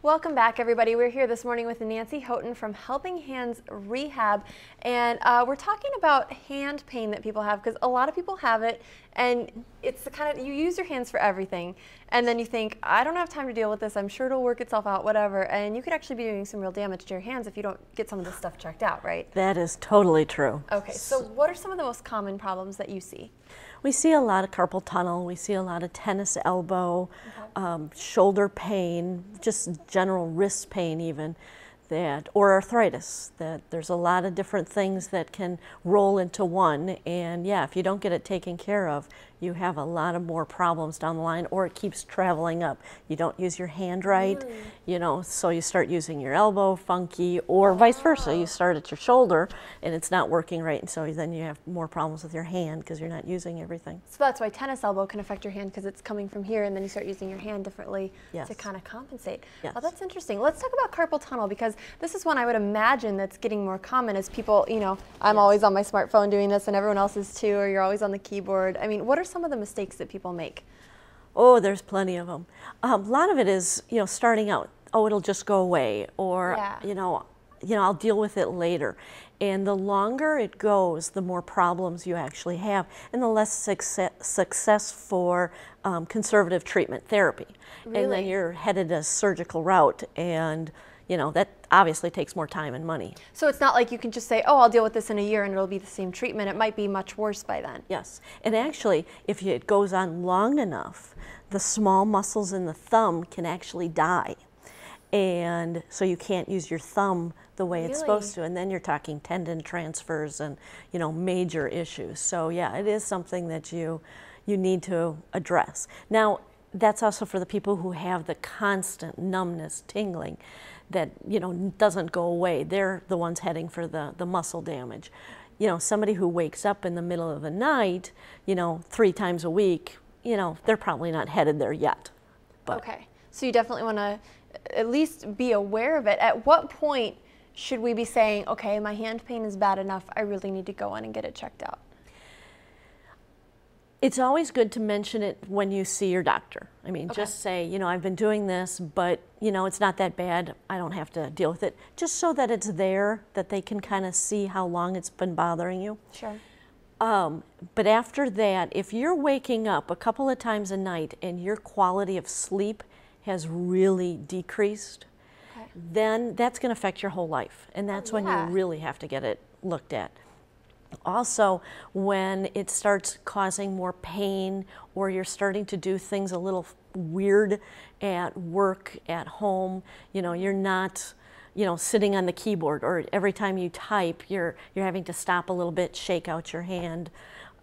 Welcome back, everybody. We're here this morning with Nancy Houghton from Helping Hands Rehab, and we're talking about hand pain that people have, because a lot of people have it, and it's the kind of, you use your hands for everything, and then you think, I don't have time to deal with this, I'm sure it'll work itself out, whatever, and you could actually be doing some real damage to your hands if you don't get some of this stuff checked out, right? That is totally true. Okay, so what are some of the most common problems that you see? We see a lot of carpal tunnel, we see a lot of tennis elbow, shoulder pain, just general wrist pain even, or arthritis. That there's a lot of different things that can roll into one, and yeah, if you don't get it taken care of, you have a lot of more problems down the line, or it keeps traveling up. You don't use your hand right, you know, so you start using your elbow funky, or vice versa. You start at your shoulder and it's not working right, and so then you have more problems with your hand because you're not using everything. So that's why tennis elbow can affect your hand, because it's coming from here, and then you start using your hand differently to kind of compensate. Yes. Oh, that's interesting. Let's talk about carpal tunnel, because this is one I would imagine that's getting more common as people, you know, I'm always on my smartphone doing this and everyone else is too, or you're always on the keyboard. I mean, what are some of the mistakes that people make? Oh, there's plenty of them. A lot of it is, you know, starting out, oh, it'll just go away, or, you know, I'll deal with it later. And the longer it goes, the more problems you actually have, and the less success for conservative treatment therapy. Really? And then you're headed a surgical route, and you know, that obviously takes more time and money. So it's not like you can just say, oh, I'll deal with this in a year and it'll be the same treatment. It might be much worse by then. Yes, and actually, if it goes on long enough, the small muscles in the thumb can actually die. And so you can't use your thumb the way it's supposed to, and then you're talking tendon transfers and, you know, major issues. So yeah, it is something that you need to address. Now, that's also for the people who have the constant numbness, tingling, that, you know, doesn't go away. They're the ones heading for the muscle damage. You know, somebody who wakes up in the middle of the night, you know, 3 times a week, you know, they're probably not headed there yet. But okay, so you definitely want to at least be aware of it. At what point should we be saying, okay, my hand pain is bad enough, I really need to go in and get it checked out? It's always good to mention it when you see your doctor. I mean, just say, you know, I've been doing this, but, you know, it's not that bad. I don't have to deal with it. Just so that it's there, that they can kind of see how long it's been bothering you. Sure. But after that, if you're waking up a couple of times a night and your quality of sleep has really decreased, then that's going to affect your whole life. And that's when you really have to get it looked at. Also, when it starts causing more pain, or you're starting to do things a little weird at work, at home, you know, you're not, you know, sitting on the keyboard, or every time you type, you're having to stop a little bit, shake out your hand.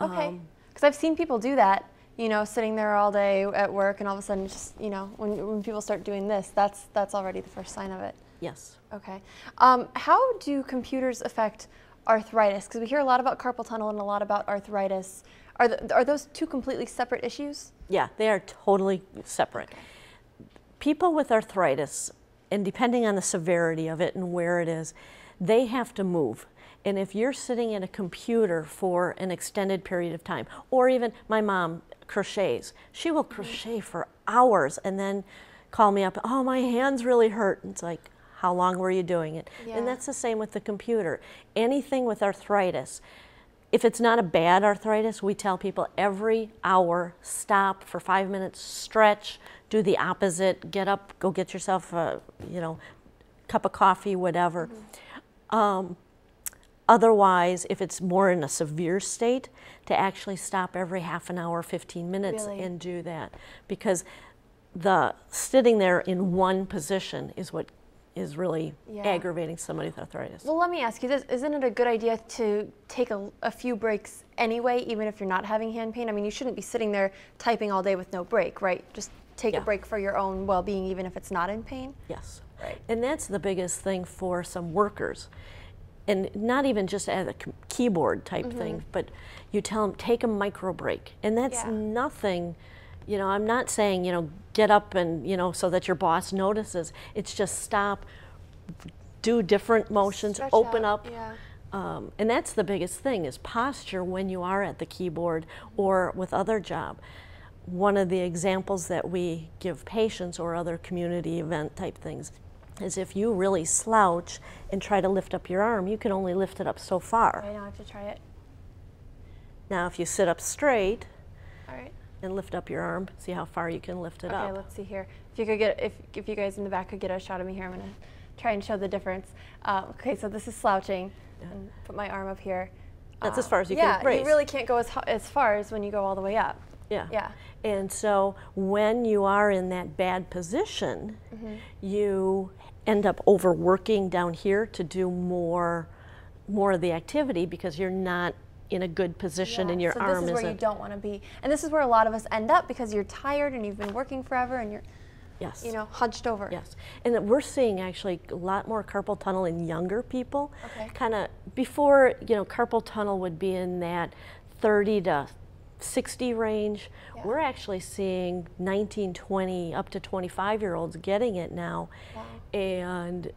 Okay, because I've seen people do that, you know, sitting there all day at work, and all of a sudden, just, you know, when people start doing this, that's already the first sign of it. Yes. Okay. How do computers affect arthritis? Because we hear a lot about carpal tunnel and a lot about arthritis. Are those two completely separate issues? Yeah, they are totally separate. Okay. People with arthritis, and depending on the severity of it and where it is, they have to move. And if you're sitting at a computer for an extended period of time, or even my mom crochets, she will crochet for hours and then call me up, oh, my hands really hurt. And it's like, how long were you doing it? And that's the same with the computer. Anything with arthritis, if it's not a bad arthritis, we tell people every hour, stop for 5 minutes, stretch, do the opposite, get up, go get yourself a, you know, cup of coffee, whatever. Otherwise, if it's more in a severe state, to actually stop every half an hour, 15 minutes and do that. Because the sitting there in one position is what is really aggravating somebody with arthritis. Well, let me ask you this. Isn't it a good idea to take a few breaks anyway, even if you're not having hand pain? I mean, you shouldn't be sitting there typing all day with no break, right? Just take a break for your own well-being, even if it's not in pain? Yes. Right. And that's the biggest thing for some workers. And not even just at a keyboard type thing, but you tell them, take a micro break. And that's nothing, you know, I'm not saying, you know, get up and, you know, so that your boss notices. It's just stop, do different motions, stretch open out. up. And that's the biggest thing, is posture when you are at the keyboard or with other job. one of the examples that we give patients or other community event type things is if you really slouch and try to lift up your arm, you can only lift it up so far. Okay, now I have to try it. Now if you sit up straight, all right, and lift up your arm, see how far you can lift it up. Okay, let's see here. If you could get, if you guys in the back could get a shot of me here, I'm gonna try and show the difference. Okay, so this is slouching, and put my arm up here. That's as far as you can raise. Yeah, you really can't go as far as when you go all the way up. Yeah. Yeah. And so when you are in that bad position, you end up overworking down here to do more of the activity because you're not in a good position and your arm isn't. So this is where you don't want to be. And this is where a lot of us end up because you're tired and you've been working forever and you're you know, hunched over. Yes. And we're seeing actually a lot more carpal tunnel in younger people. Okay. Kind of before, you know, carpal tunnel would be in that 30 to 60 range. Yeah. We're actually seeing 19, 20, up to 25-year-olds getting it now. Wow. And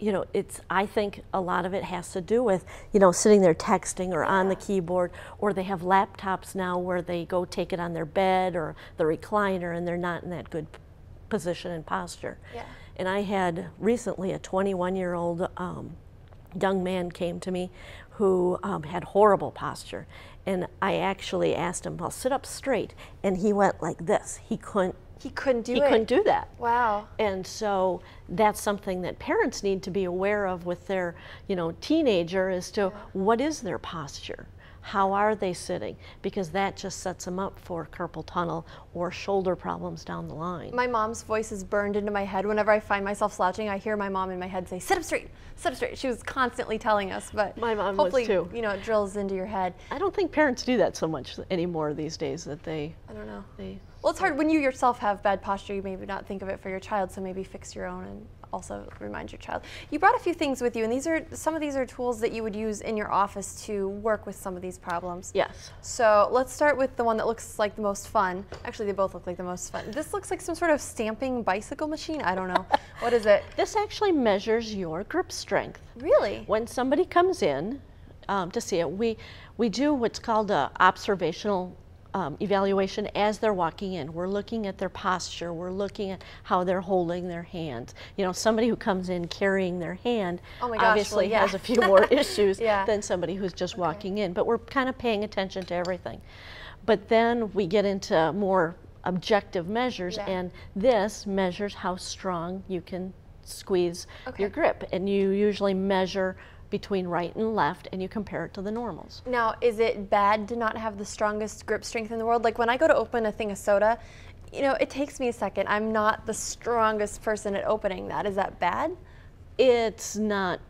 you know, I think a lot of it has to do with, you know, sitting there texting or on the keyboard, or they have laptops now where they go take it on their bed or the recliner and they're not in that good position and posture. Yeah. And I had recently a 21-year-old young man came to me who had horrible posture. And I actually asked him, well, sit up straight. And he went like this. He couldn't do that. Wow. And so that's something that parents need to be aware of with their, you know, teenager as to what is their posture? How are they sitting? Because that just sets them up for carpal tunnel or shoulder problems down the line. My mom's voice is burned into my head. Whenever I find myself slouching, I hear my mom in my head say, sit up straight, sit up straight. She was constantly telling us, but my mom hopefully, was too. You know, it drills into your head. I don't think parents do that so much anymore these days that they... I don't know. Well, it's hard when you yourself have bad posture. You maybe not think of it for your child, so maybe fix your own and also remind your child. You brought a few things with you, and some of these are tools that you would use in your office to work with some of these problems. Yes. So let's start with the one that looks like the most fun. Actually, they both look like the most fun. This looks like some sort of stamping bicycle machine. I don't know. What is it? This actually measures your grip strength. Really? When somebody comes in to see it, we do what's called an observational evaluation as they're walking in. We're looking at their posture. We're looking at how they're holding their hands. You know, somebody who comes in carrying their hand obviously has a few more issues than somebody who's just walking in. But we're kind of paying attention to everything. But then we get into more objective measures, and this measures how strong you can squeeze your grip. And you usually measure between right and left, and you compare it to the normals. Now, is it bad to not have the strongest grip strength in the world? Like when I go to open a thing of soda, you know, it takes me a second. I'm not the strongest person at opening that. Is that bad? It's not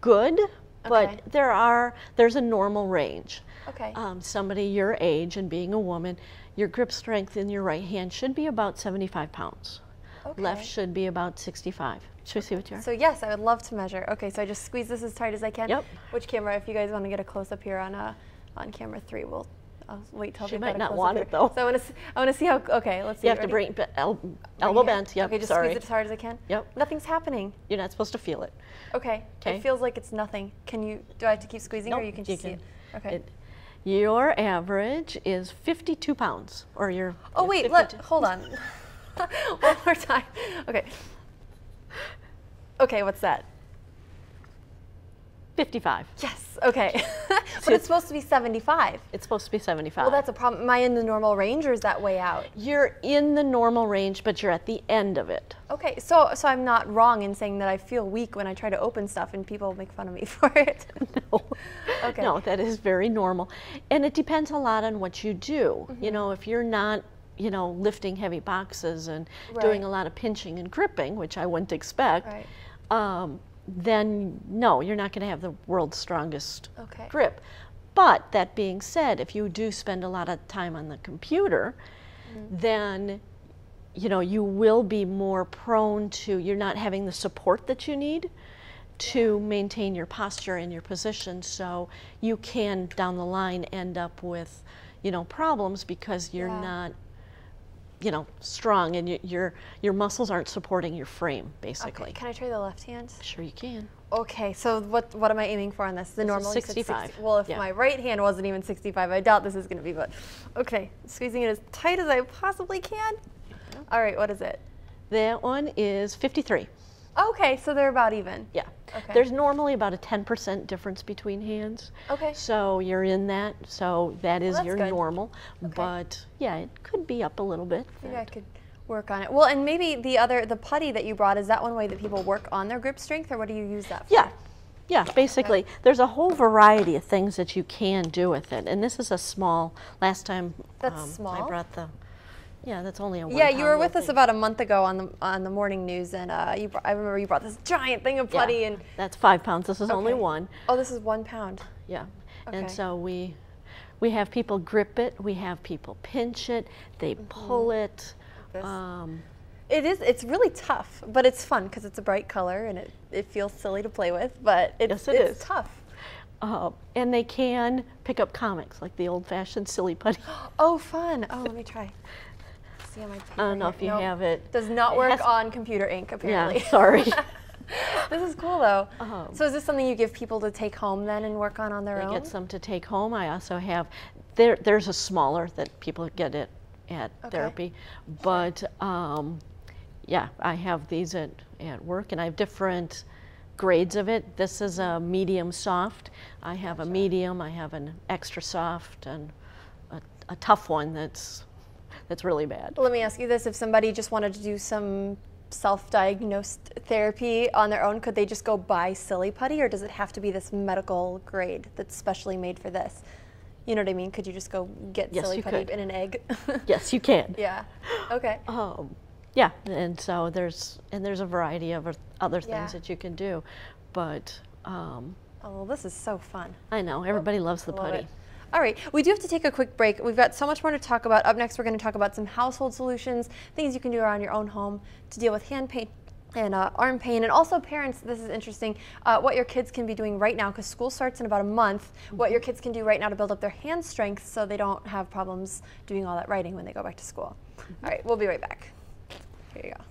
good, but there's a normal range. Okay. Somebody your age and being a woman, your grip strength in your right hand should be about 75 pounds. Okay. Left should be about 65. Should we see what you are? So yes, I would love to measure. Okay, so I just squeeze this as tight as I can. Yep. Which camera? If you guys want to get a close up here on camera 3, I'll wait till she might not want it though. So I want to see how. Okay, let's see. You have to bring elbow bent. Yep. Okay, just sorry. squeeze it as hard as I can. Yep. Nothing's happening. You're not supposed to feel it. Okay. It feels like it's nothing. Do I have to keep squeezing, or you can just see it? Okay. Your average is 52 pounds, or your. Oh wait, hold on. One more time. Okay. Okay, what's that? 55. Yes, okay. But it's supposed to be 75. It's supposed to be 75. Well, that's a problem. Am I in the normal range, or is that way out? You're in the normal range, but you're at the end of it. Okay, so I'm not wrong in saying that I feel weak when I try to open stuff and people make fun of me for it. No. Okay. No, that is very normal. And it depends a lot on what you do. You know, if you're not, you know, lifting heavy boxes and doing a lot of pinching and gripping, which I wouldn't expect, then no, you're not going to have the world's strongest grip. But that being said, if you do spend a lot of time on the computer, then you know, you will be more prone to, you're not having the support that you need to maintain your posture and your position, so you can down the line end up with, you know, problems because you're not you know, strong, and your muscles aren't supporting your frame, basically. Okay. Can I try the left hand? Sure you can. Okay, so what am I aiming for on this? The normal 65. Well, if Yeah. my right hand wasn't even 65, I doubt this is going to be, but okay. Squeezing it as tight as I possibly can. All right, what is it? That one is 53. Okay, so they're about even. Yeah. Okay. There's normally about a 10% difference between hands. Okay. So you're in that, so that is that's your good. normal. Okay. But yeah, it could be up a little bit. Maybe I could work on it. Well, and maybe the putty that you brought, is that one way that people work on their grip strength, or what do you use that for? Yeah. Yeah, basically, there's a whole variety of things that you can do with it. And this is a small, last time That's small? I brought the, yeah, that's only a 1 Yeah, pound you were with little us thing. about a month ago on the morning news, and I remember you brought this giant thing of putty. Yeah, And that's 5 pounds. This is only Okay. 1. Oh, this is 1 pound. Yeah. Okay. And so we have people grip it, we have people pinch it, they pull it. This. It's really tough, but it's fun because it's a bright color and it feels silly to play with, but Yes, it is. tough. And they can pick up comics, like the old-fashioned silly putty. Oh, fun. Oh, let me try. See on my paper I don't know here. if you Nope. have it. Does not It work has- on computer ink, apparently. Yeah, sorry. This is cool, though. Um, So is this something you give people to take home then and work on their They own? get some to take home. I also have, there's a smaller that people get it at Okay. therapy, but yeah, I have these at work, and I have different grades of it. This is a medium soft. I have a medium, I have an extra soft, and a tough one that's really bad. Let me ask you this. If somebody just wanted to do some self-diagnosed therapy on their own, could they just go buy silly putty, or does it have to be this medical grade that's specially made for this? You know what I mean? Could you just go get Yes, silly you putty could. in an egg? Yes, you can. Yeah. Okay. Yeah, and so there's a variety of other things Yeah. that you can do, but Oh, well, this is so fun. I know everybody loves the Love putty. it. All right, we do have to take a quick break. We've got so much more to talk about. Up next, we're going to talk about some household solutions, things you can do around your own home to deal with hand pain and arm pain. And also, parents, this is interesting, what your kids can be doing right now, because school starts in about a month, what your kids can do right now to build up their hand strength so they don't have problems doing all that writing when they go back to school. All right, we'll be right back. Here you go.